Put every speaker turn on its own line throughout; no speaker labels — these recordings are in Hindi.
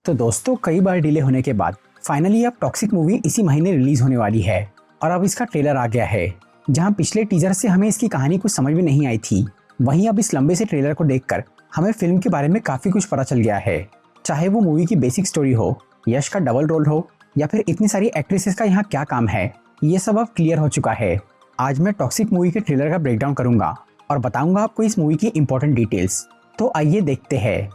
तो दोस्तों, कई बार डिले होने के बाद फाइनली अब टॉक्सिक मूवी इसी महीने रिलीज होने वाली है और अब इसका ट्रेलर आ गया है। जहां पिछले टीजर से हमें इसकी कहानी कुछ समझ में नहीं आई थी, वहीं अब इस लंबे से ट्रेलर को देखकर हमें फिल्म के बारे में काफी कुछ पता चल गया है। चाहे वो मूवी की बेसिक स्टोरी हो, यश का डबल रोल हो या फिर इतनी सारी एक्ट्रेसेस का यहाँ क्या काम है, ये सब अब क्लियर हो चुका है। आज मैं टॉक्सिक मूवी के ट्रेलर का ब्रेकडाउन करूंगा और बताऊंगा आपको इस मूवी की इंपॉर्टेंट डिटेल्स। तो आइए देखते हैं।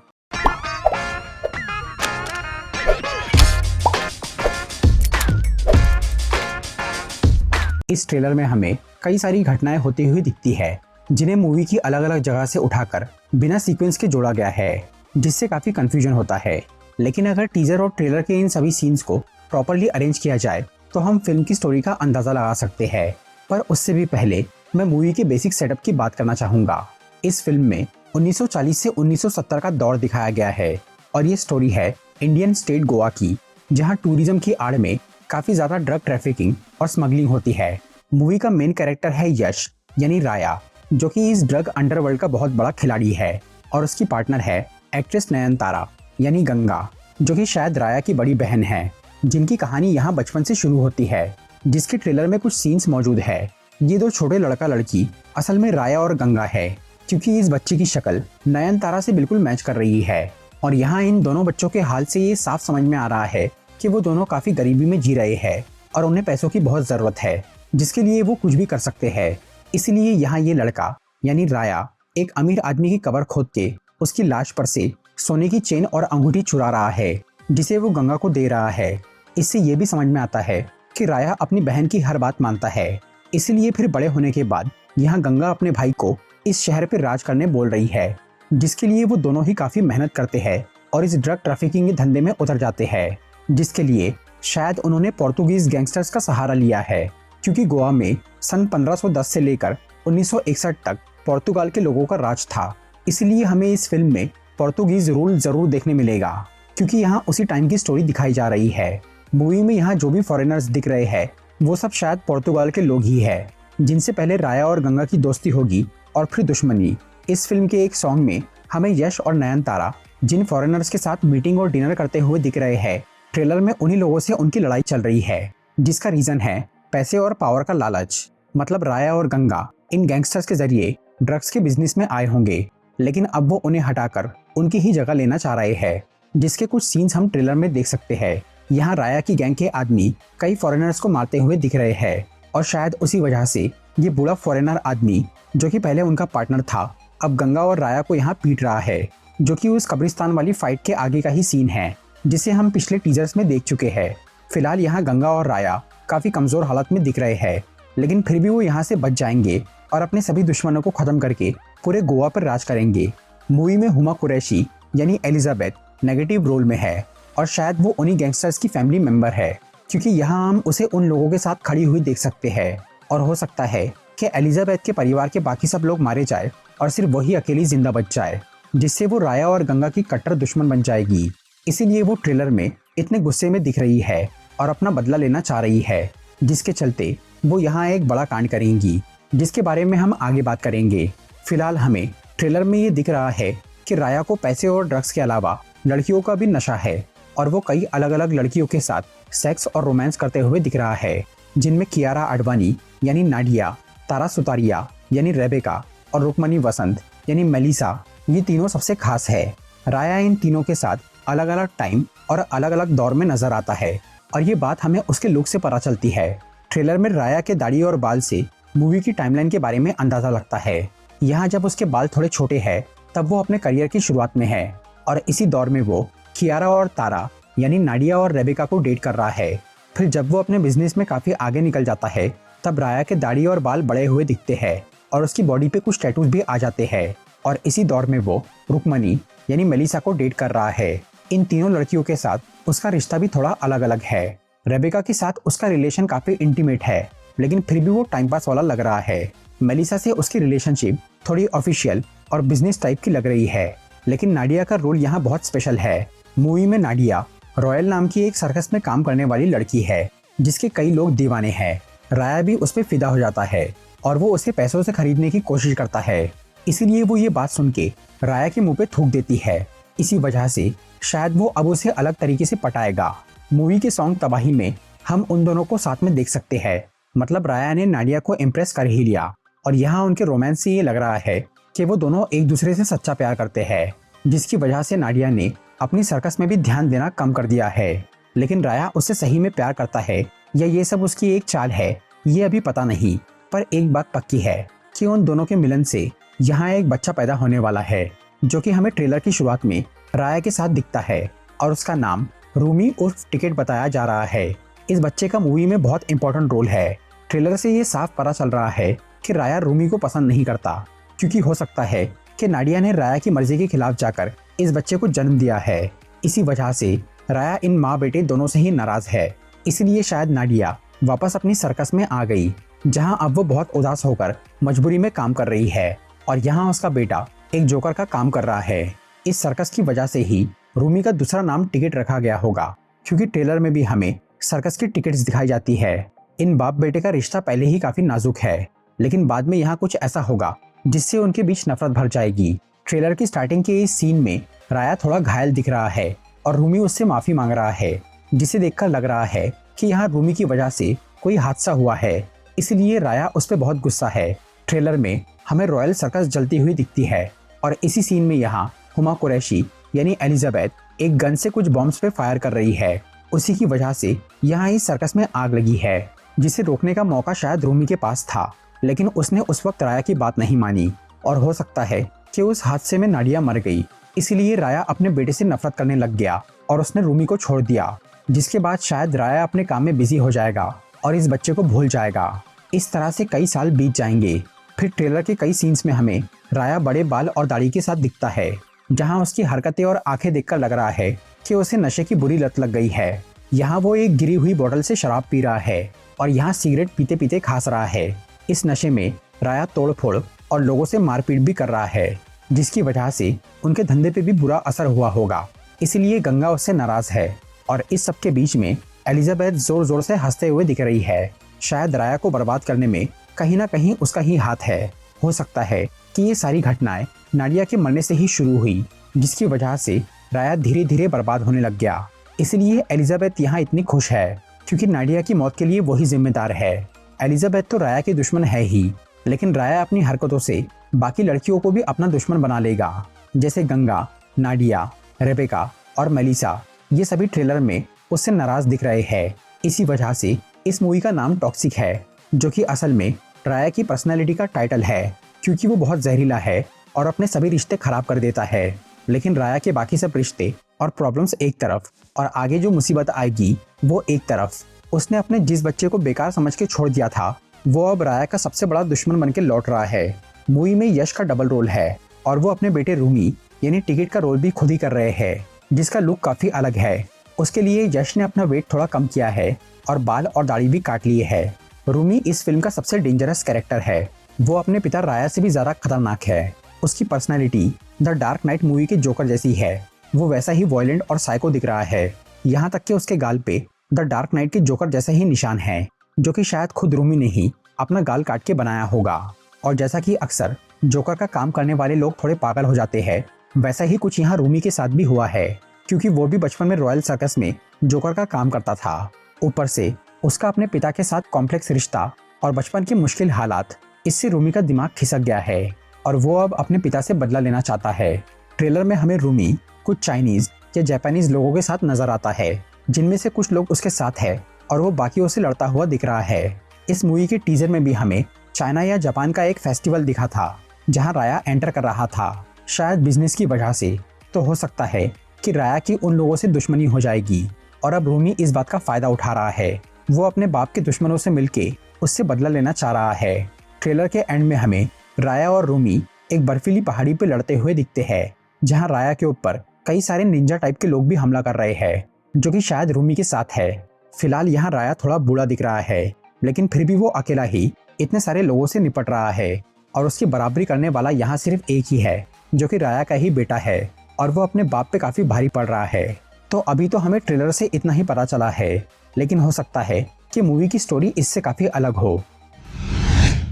इस ट्रेलर में हमें कई सारी घटनाएं होती हुई दिखती है, जिन्हें मूवी की अलग अलग जगह से उठाकर बिना सीक्वेंस के जोड़ा गया है, जिससे काफी कंफ्यूजन होता है। लेकिन अगर टीजर और ट्रेलर के इन सभी सीन्स को प्रॉपर्ली अरेंज किया जाए तो हम फिल्म की स्टोरी का अंदाजा लगा सकते हैं। पर उससे भी पहले मैं मूवी के बेसिक सेटअप की बात करना चाहूंगा। इस फिल्म में 1940 से 1970 का दौर दिखाया गया है और ये स्टोरी है इंडियन स्टेट गोवा की, जहां टूरिज्म की आड़ में काफी ज्यादा ड्रग ट्रैफिकिंग और स्मगलिंग होती है। मूवी का मेन कैरेक्टर है यश यानी राया, जो कि इस ड्रग अंडरवर्ल्ड का बहुत बड़ा खिलाड़ी है, और उसकी पार्टनर है एक्ट्रेस नयनतारा यानी गंगा, जो कि शायद राया की बड़ी बहन है, जिनकी कहानी यहाँ बचपन से शुरू होती है, जिसके ट्रेलर में कुछ सीन्स मौजूद है। ये दो छोटे लड़का लड़की असल में राया और गंगा है, क्योंकि इस बच्चे की शक्ल नयनतारा से बिल्कुल मैच कर रही है। और यहाँ इन दोनों बच्चों के हाल से ये साफ समझ में आ रहा है कि वो दोनों काफी गरीबी में जी रहे हैं और उन्हें पैसों की बहुत जरूरत है, जिसके लिए वो कुछ भी कर सकते हैं। इसलिए यहाँ ये लड़का यानी राया एक अमीर आदमी की कब्र खोद के उसकी लाश पर से सोने की चेन और अंगूठी चुरा रहा है, जिसे वो गंगा को दे रहा है। इससे ये भी समझ में आता है कि राया अपनी बहन की हर बात मानता है। इसलिए फिर बड़े होने के बाद यहाँ गंगा अपने भाई को इस शहर पर राज करने बोल रही है, जिसके लिए वो दोनों ही काफी मेहनत करते हैं और इस ड्रग ट्रैफिकिंग के धंधे में उतर जाते हैं, जिसके लिए शायद उन्होंने पोर्तुगीज गैंगस्टर्स का सहारा लिया है, क्योंकि गोवा में सन 1510 से लेकर 1961 तक पोर्तुगाल के लोगों का राज था। इसलिए हमें इस फिल्म में पोर्तुगीज रूल जरूर देखने मिलेगा, क्योंकि यहाँ उसी टाइम की स्टोरी दिखाई जा रही है। मूवी में यहाँ जो भी फॉरेनर्स दिख रहे हैं वो सब शायद पोर्तुगाल के लोग ही है, जिनसे पहले राया और गंगा की दोस्ती होगी और फिर दुश्मनी। इस फिल्म के एक सॉन्ग में हमें यश और नयनतारा जिन फॉरेनर्स के साथ मीटिंग और डिनर करते हुए दिख रहे हैं, ट्रेलर में उन्हीं लोगों से उनकी लड़ाई चल रही है, जिसका रीजन है पैसे और पावर का लालच। मतलब राया और गंगा इन गैंगस्टर्स के जरिए ड्रग्स के बिजनेस में आए होंगे, लेकिन अब वो उन्हें हटाकर उनकी ही जगह लेना चाह रहे हैं, जिसके कुछ सीन्स हम ट्रेलर में देख सकते हैं। यहाँ राया की गैंग के आदमी कई फॉरेनर्स को मारते हुए दिख रहे हैं, और शायद उसी वजह से ये बूढ़ा फॉरेनर आदमी, जो कि पहले उनका पार्टनर था, अब गंगा और राया को यहाँ पीट रहा है, जो कि उस कब्रिस्तान वाली फाइट के आगे का ही सीन है, जिसे हम पिछले टीजर्स में देख चुके हैं। फिलहाल यहाँ गंगा और राया काफी कमजोर हालत में दिख रहे हैं, लेकिन फिर भी वो यहाँ से बच जाएंगे और अपने सभी दुश्मनों को खत्म करके पूरे गोवा पर राज करेंगे। मूवी में हुमा कुरैशी यानी एलिजाबेथ नेगेटिव रोल में है, और शायद वो उन्हीं गैंगस्टर्स की फैमिली मेंबर है, क्योंकि यहाँ हम उसे उन लोगों के साथ खड़ी हुई देख सकते हैं। और हो सकता है कि एलिजाबेथ के परिवार के बाकी सब लोग मारे जाए और सिर्फ वही अकेली जिंदा बच जाए, जिससे वो राया और गंगा की कट्टर दुश्मन बन जाएगी। इसीलिए वो ट्रेलर में इतने गुस्से में दिख रही है और अपना बदला लेना चाह रही है, जिसके चलते वो यहाँ एक बड़ा कांड करेंगी, जिसके बारे में हम आगे बात करेंगे। फिलहाल हमें ट्रेलर में ये दिख रहा है कि राया को पैसे और ड्रग्स के अलावा लड़कियों का भी नशा है, और वो कई अलग अलग लड़कियों के साथ सेक्स और रोमांस करते हुए दिख रहा है, जिनमें कियारा आडवाणी यानी नाडिया, तारा सुतारिया यानी रेबेका और रुक्मणी वसंत यानी मेलिसा, ये तीनों सबसे खास है। राया इन तीनों के साथ अलग अलग टाइम और अलग अलग दौर में नजर आता है, और ये बात हमें उसके लुक से पता चलती है। ट्रेलर में राया के दाढ़ी और बाल से मूवी की टाइमलाइन के बारे में अंदाजा लगता है। यहाँ जब उसके बाल थोड़े छोटे हैं तब वो अपने करियर की शुरुआत में है, और इसी दौर में वो कियारा और तारा यानी नाडिया और रेबेका को डेट कर रहा है। फिर जब वो अपने बिजनेस में काफी आगे निकल जाता है, तब राया के दाढ़ी और बाल बड़े हुए दिखते हैं और उसकी बॉडी पे कुछ टैटूज भी आ जाते हैं, और इसी दौर में वो रुक्मणी यानी मेलिसा को डेट कर रहा है। इन तीनों लड़कियों के साथ उसका रिश्ता भी थोड़ा अलग अलग है। रेबेका के साथ उसका रिलेशन काफी इंटीमेट है, लेकिन फिर भी वो टाइम पास वाला लग रहा है। मेलिसा से उसकी रिलेशनशिप थोड़ी ऑफिशियल और बिजनेस टाइप की लग रही है, लेकिन नाडिया का रोल यहाँ बहुत स्पेशल है। मूवी में नाडिया रॉयल नाम की एक सर्कस में काम करने वाली लड़की है, जिसके कई लोग दीवाने हैं। राया भी उस पर फिदा हो जाता है और वो उसे पैसों से खरीदने की कोशिश करता है। इसीलिए वो ये बात सुन के राया के मुंह पे थूक देती है इसी वजह से शायद वो अब उसे अलग तरीके से पटाएगा। मूवी के सॉन्ग तबाही में हम उन दोनों को साथ में देख सकते हैं। मतलब राया ने नाडिया को इम्प्रेस कर ही लिया और यहाँ उनके रोमांस से ये लग रहा है कि वो दोनों एक दूसरे से सच्चा प्यार करते हैं, जिसकी वजह से नाडिया ने अपनी सर्कस में भी ध्यान देना कम कर दिया है। लेकिन राया उससे सही में प्यार करता है या ये सब उसकी एक चाल है, ये अभी पता नहीं। पर एक बात पक्की है कि उन दोनों के मिलन से यहाँ एक बच्चा पैदा होने वाला है, जो कि हमें ट्रेलर की शुरुआत में राया के साथ दिखता है और उसका नाम रूमी उर्फ टिकट बताया जा रहा है। इस बच्चे का मूवी में बहुत इंपॉर्टेंट रोल है। ट्रेलर से ये साफ पता चल रहा है कि राया रूमी को पसंद नहीं करता, क्योंकि हो सकता है कि नाडिया ने राया की मर्जी के खिलाफ जाकर इस बच्चे को जन्म दिया है। इसी वजह से राया इन माँ बेटे दोनों से ही नाराज है। इसलिए शायद नाडिया वापस अपनी सर्कस में आ गई, जहां अब वो बहुत उदास होकर मजबूरी में काम कर रही है और यहाँ उसका बेटा एक जोकर का काम कर रहा है। इस सर्कस की वजह से ही रूमी का दूसरा नाम टिकट रखा गया होगा, क्योंकि ट्रेलर में भी हमें सर्कस की टिकट्स दिखाई जाती है। इन बाप बेटे का रिश्ता पहले ही काफी नाजुक है, लेकिन बाद में यहाँ कुछ ऐसा होगा जिससे उनके बीच नफरत भर जाएगी। ट्रेलर की स्टार्टिंग के इस सीन में राया थोड़ा घायल दिख रहा है और रूमी उससे माफी मांग रहा है, जिसे देखकर लग रहा है कि यहाँ रूमी की वजह से कोई हादसा हुआ है, इसलिए राया उस पर बहुत गुस्सा है। ट्रेलर में हमें रॉयल सर्कस जलती हुई दिखती है और इसी सीन में यहाँ हुमा कुरैशी यानी एलिजाबेथ एक गन से कुछ बॉम्ब्स पे फायर कर रही है। उसी की वजह से यहाँ इस सर्कस में आग लगी है, जिसे रोकने का मौका शायद रूमी के पास था, लेकिन उसने उस वक्त राया की बात नहीं मानी और हो सकता है कि उस हादसे में नाडिया मर गई। इसलिए राया अपने बेटे से नफरत करने लग गया और उसने रूमी को छोड़ दिया, जिसके बाद शायद राया अपने काम में बिजी हो जाएगा और इस बच्चे को भूल जाएगा। इस तरह से कई साल बीत जाएंगे। फिर ट्रेलर के कई सीन्स में हमें राया बड़े बाल और दाढ़ी के साथ दिखता है, जहां उसकी हरकतें और आंखें देखकर लग रहा है कि उसे नशे की बुरी लत लग गई है। यहाँ वो एक गिरी हुई बोतल से शराब पी रहा है और यहाँ सिगरेट पीते पीते खास रहा है। इस नशे में राया तोड़फोड़ और लोगों से मारपीट भी कर रहा है, जिसकी वजह से उनके धंधे पे भी बुरा असर हुआ होगा। इसलिए गंगा उससे नाराज है और इस सब के बीच में एलिजाबेथ जोर जोर से हंसते हुए दिख रही है। शायद राया को बर्बाद करने में कहीं ना कहीं उसका ही हाथ है। हो सकता है कि ये सारी घटनाएं नाडिया के मरने से ही शुरू हुई, जिसकी वजह से राया धीरे धीरे बर्बाद होने लग गया। इसलिए एलिजाबेथ यहाँ इतनी खुश है, क्योंकि नाडिया की मौत के लिए वही जिम्मेदार है। एलिजाबेथ तो राया की दुश्मन है ही, लेकिन राया अपनी हरकतों से बाकी लड़कियों को भी अपना दुश्मन बना लेगा, जैसे गंगा, नाडिया, रेबेका और मेलिसा। ये सभी ट्रेलर में उससे नाराज दिख रहे हैं। इसी वजह से इस मूवी का नाम टॉक्सिक है, जो कि असल में राया की पर्सनैलिटी का टाइटल है, क्योंकि वो बहुत जहरीला है और अपने सभी रिश्ते खराब कर देता है। लेकिन राया के बाकी सब रिश्ते और प्रॉब्लम्स एक तरफ और आगे जो मुसीबत आएगी वो एक तरफ। उसने अपने जिस बच्चे को बेकार समझ के छोड़ दिया था, वो अब राया का सबसे बड़ा दुश्मन बन के लौट रहा है। मूवी में यश का डबल रोल है और वो अपने बेटे रूमी यानी टिकट का रोल भी खुद ही कर रहे हैं, जिसका लुक काफी अलग है। उसके लिए यश ने अपना वेट थोड़ा कम किया है और बाल और दाढ़ी भी काट लिए है। रूमी इस फिल्म का सबसे डेंजरस कैरेक्टर है। वो अपने पिता राया से भी ज्यादा खतरनाक है। उसकी personality the dark night movie के जोकर जैसी है। वो वैसा ही वायलेंट और साइको दिख रहा है। यहाँ तक कि उसके गाल पे द डार्क नाइट के जोकर जैसा ही निशान है, जो कि शायद खुद रूमी ने ही अपना गाल काट के बनाया होगा। और जैसा कि अक्सर जोकर का काम करने वाले लोग थोड़े पागल हो जाते हैं, वैसा ही कुछ यहाँ रूमी के साथ भी हुआ है, क्योंकि वो भी बचपन में रॉयल सर्कस में जोकर का काम करता था। ऊपर से उसका अपने पिता के साथ कॉम्प्लेक्स रिश्ता और बचपन के मुश्किल हालात, इससे रूमी का दिमाग खिसक गया है और वो अब अपने पिता से बदला लेना चाहता है। ट्रेलर में हमें रूमी कुछ चाइनीज या जापानीज लोगों के साथ नजर आता है, जिनमें से कुछ लोग उसके साथ है और वो बाकियों से लड़ता हुआ दिख रहा है। इस मूवी के टीजर में भी हमें चाइना या जापान का एक फेस्टिवल दिखा था, जहां राया एंटर कर रहा था, शायद बिजनेस की वजह से। तो हो सकता है कि राया की उन लोगों से दुश्मनी हो जाएगी और अब रूमी इस बात का फायदा उठा रहा है। वो अपने बाप के दुश्मनों से मिलके उससे बदला लेना चाह रहा है। ट्रेलर के एंड में हमें राया और रूमी एक बर्फीली पहाड़ी पे लड़ते हुए दिखते हैं, जहां राया के ऊपर कई सारे निंजा टाइप के लोग भी हमला कर रहे हैं, जो कि शायद रूमी के साथ है। फिलहाल यहाँ राया थोड़ा बूढ़ा दिख रहा है, लेकिन फिर भी वो अकेला ही इतने सारे लोगों से निपट रहा है और उसकी बराबरी करने वाला यहाँ सिर्फ एक ही है, जो कि राया का ही बेटा है और वो अपने बाप पे काफी भारी पड़ रहा है। तो अभी तो हमें ट्रेलर से इतना ही पता चला है, लेकिन हो सकता है कि मूवी की स्टोरी इससे काफी अलग हो।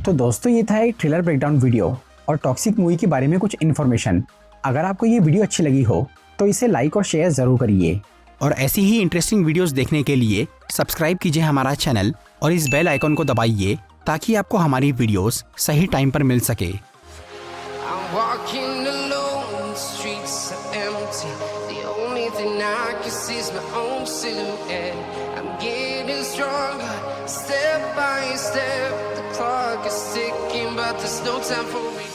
तो दोस्तों, ये था एक ट्रेलर ब्रेकडाउन वीडियो और टॉक्सिक मूवी के बारे में कुछ इन्फॉर्मेशन। अगर आपको ये वीडियो अच्छी लगी हो तो इसे लाइक और शेयर ज़रूर करिए। और ऐसी ही इंटरेस्टिंग वीडियोस देखने के लिए सब्सक्राइब कीजिए हमारा चैनल और इस बेल आइकन को दबाइए ताकि आपको हमारी वीडियोस सही टाइम पर मिल सके।
I'm walking alone, the streets are empty. The only thing I can see is my own silhouette. I'm getting stronger, step by step. The clock is ticking, but there's no time for me.